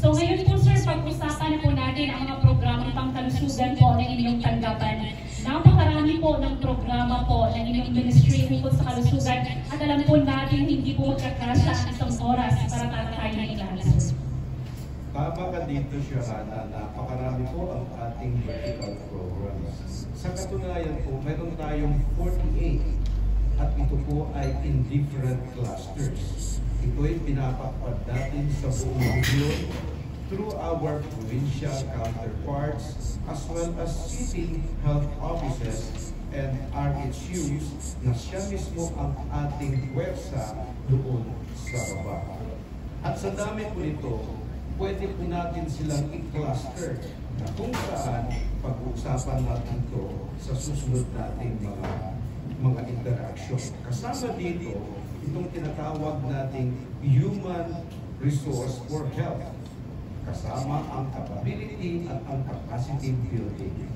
So ngayon po sir, pag-usapan na po natin ang mga programang pangkalusugan po ng inyong tanggapan. Napakarami po ng programa po ng inyong ministry tungkol sa kalusugan at alam po natin hindi po magkakasya ang isang oras para tatalakayin ng lahat. Tama ka dito, Shahana, napakarami po ang ating vertical programs. Sa katunayan po, meron tayong 48 at ito po ay in different clusters. Ito ay pinapakpad natin sa buong region through our provincial counterparts as well as city health offices and RHUs na siya mismo ang ating pwersa doon sa baba. At sa dami po nito, pwede po natin silang i-cluster na kung saan pag-uusapan natin ito sa susunod nating mga interaction. Kasama dito, itong tinatawag nating human resource for health. Kasama ang capability at ang capacity building.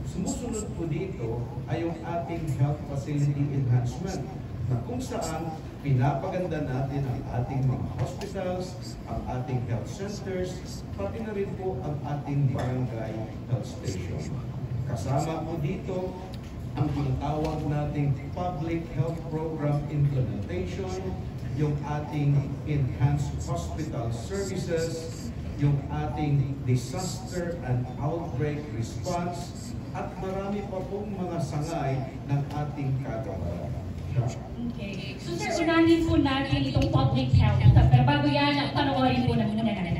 Sumusunod po dito ay yung ating health facility enhancement na kung saan pinapaganda natin ang ating mga hospitals, ang ating health centers, pati na rin po ang ating barangay health station. Kasama po dito ang tinatawag nating public health program implementation, yung ating enhanced hospital services, yung ating disaster and outbreak response, at marami pa pong mga sangay ng ating kagawaran. Okay. So sir, unahin po natin itong public health. Pero bago yan, panoorin po na muna natin.